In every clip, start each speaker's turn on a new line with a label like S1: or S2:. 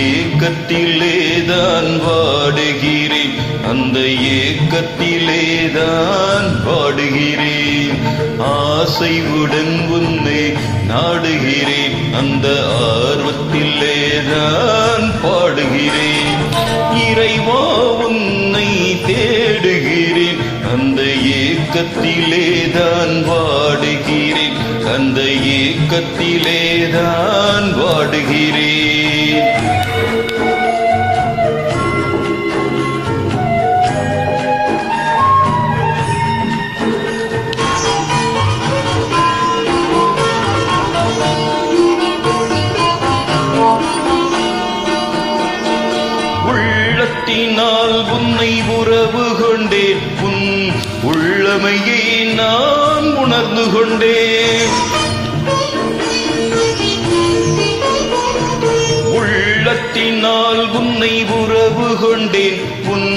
S1: ஏக்கத்திலேதான் வாடுகிறேன், அந்த ஏக்கத்திலேதான் வாடுகிறேன். ஆசைவுடன் உன்னை நாடுகிறேன், அந்த ஆர்வத்திலேதான் பாடுகிறேன். இறைவா உன்னை தேடுகிறேன், அந்த ஏக்கத்திலேதான் வாடுகிறேன், அந்த ஏக்கத்திலேதான் வாடுகிறேன். உள்ளத்தினால் உன்னை உறவு கொண்டேன், உன் உள்ளமையை நான் உணர்ந்து கொண்டேன். உள்ளத்தினால் உன்னை உறவு கொண்டேன், உன்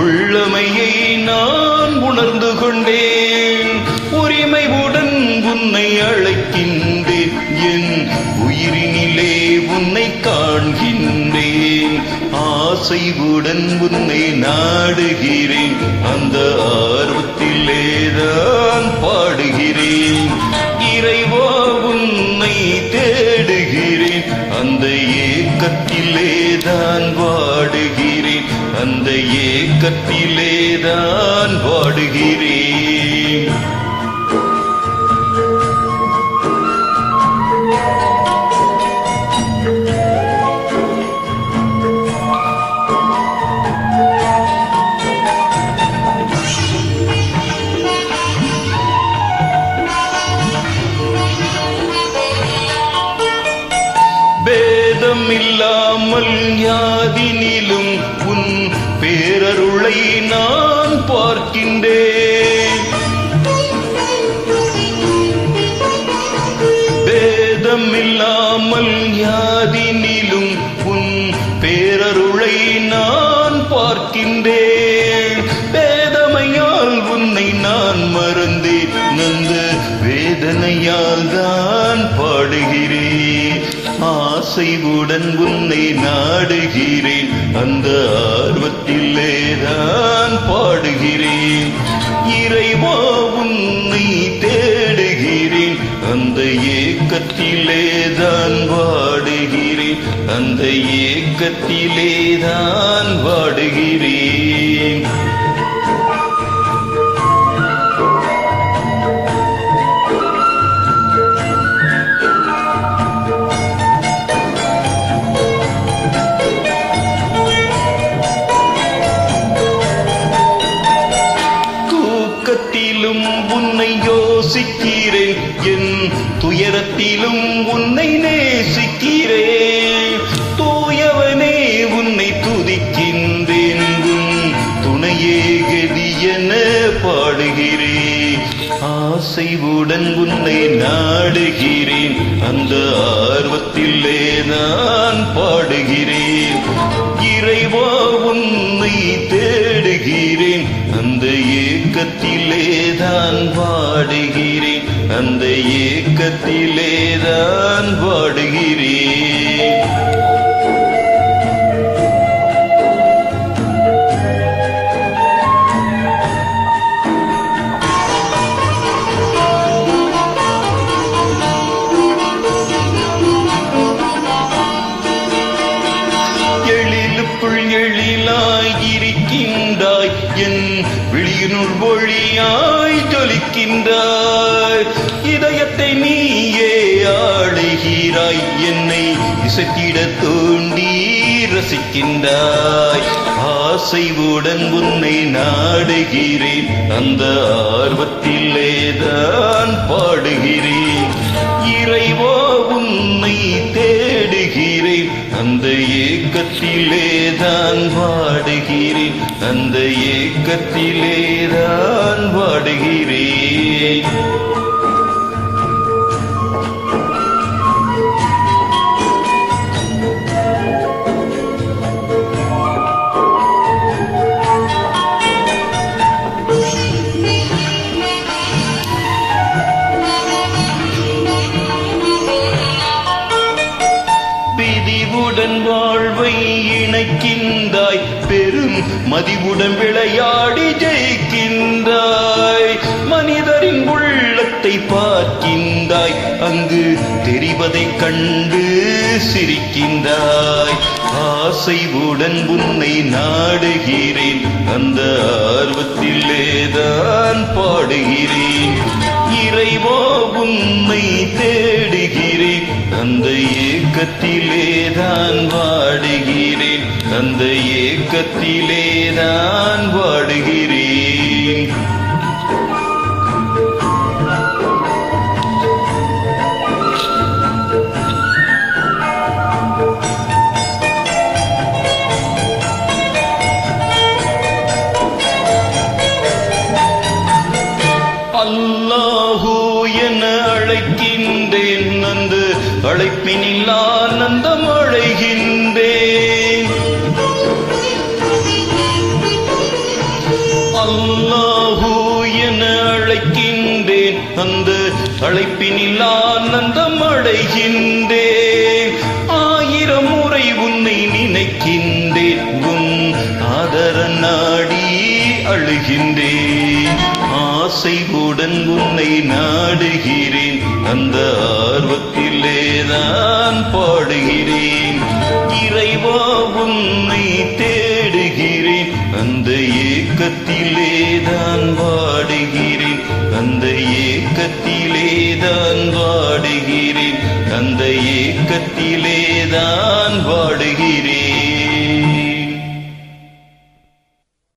S1: உள்ளமையை நான் உணர்ந்து கொண்டேன். உரிமையுடன் உன்னை அழைக்கின்றேன், என் உயிரினிலே உன்னை காண்கின்றேன். ஆசைவுடன் உன்னை நாடுகிறேன், அந்த ஆர்வத்திலேதான் பாடுகிறேன். இறைவா உன்னை தேடுகிறேன், அந்த ஏக்கத்திலேதான் வாடுகிறேன், அந்த ஏக்கத்திலேதான் வாடுகிறேன். பேதமில்லாமல் யாதினிலும் உன் பேரருளை நான் பார்க்கின்றேன். பேதமில்லாமல் யாதினிலும் உன் பேரருளை நான் பார்க்கின்றேன். பேதமையால் உன்னை நான் மறந்தேன், அந்த வேதனையால் தான் பாடுகிறேன். ஆசைவுடன் உன்னை நாடுகிறேன், அந்த ஆர்வத்திலேதான் பாடுகிறேன். இறைவா உன்னை தேடுகிறேன், அந்த ஏக்கத்திலேதான் வாடுகிறேன், அந்த ஏக்கத்திலேதான் வாடுகிறேன். உன்னை யோசிக்கிறேன், என் துயரத்திலும் உன்னை நேசிக்கிறேன். தூயவனே உன்னை துதிக்கின்றேன், உன் துணையே கதி என பாடுகிறேன். ஆசைவுடன் உன்னை நாடுகிறேன், அந்த ஆர்வத்திலே நான் பாடுகிறேன். இறைவா உன்னை தேடுகிறேன், அந்த ஏக்கத்திலேதான் வாடுகிறேன், அந்த ஏக்கத்திலேதான் வாடுகிறேன். எழிலாயிருக்கின்றாய், என் விழியினுள் ஒளியாய் ஜொலிக்கின்றாய். இதயத்தை நீயே ஆளுகிறாய், என்னை இசைத்திட தூண்டி ரசிக்கின்றாய். ஆசைவுடன் உன்னை நாடுகிறேன், அந்த ஆர்வத்திலேதான் பாடுகிறேன். இறைவா உன்னை தேடுகிறேன், அந்த ஏக்கத்திலேதான் வாடுகிறேன், அந்த ஏக்கத்திலேதான் வாடுகிறேன். பிரிவுடன் மதிவுடன் விளையாடி ஜெயிக்கின்றாய். மனிதரின் உள்ளத்தை பார்க்கின்றாய், அங்கு தெரிவதைக் கண்டு சிரிக்கின்றாய். ஆசைவுடன் உன்னை நாடுகிறேன், அந்த ஆர்வத்திலேதான் பாடுகிறேன். இறைவா உன்னை தேடுகிறேன், அந்த ஏக்கத்திலேதான் வாடுகிறேன், அந்த ஏக்கத்திலேதான் வாடுகிறேன். அல்லாஹு என அழைக்கின்றேன், அந்த அழைப்பினில் ஆனந்தம் அடைகின்றேன். அல்லாஹு என அழைக்கின்றேன், அந்த அழைப்பினில் ஆனந்தம் அடைகின்றேன். 1000 முறை உன்னை நினைக்கின்றேன், உன் ஆதர நாடி அழுகின்றேன். ஆசைவுடன் உன்னை நாடுகிறேன், அந்த ஆர்வத்திலேதான் பாடுகிறேன். இறைவா உன்னை தேடுகிறேன், அந்த ஏக்கத்திலேதான் வாடுகிறேன், அந்த ஏக்கத்திலேதான் வாடுகிறேன், அந்த ஏக்கத்திலேதான் வாடுகிறேன்.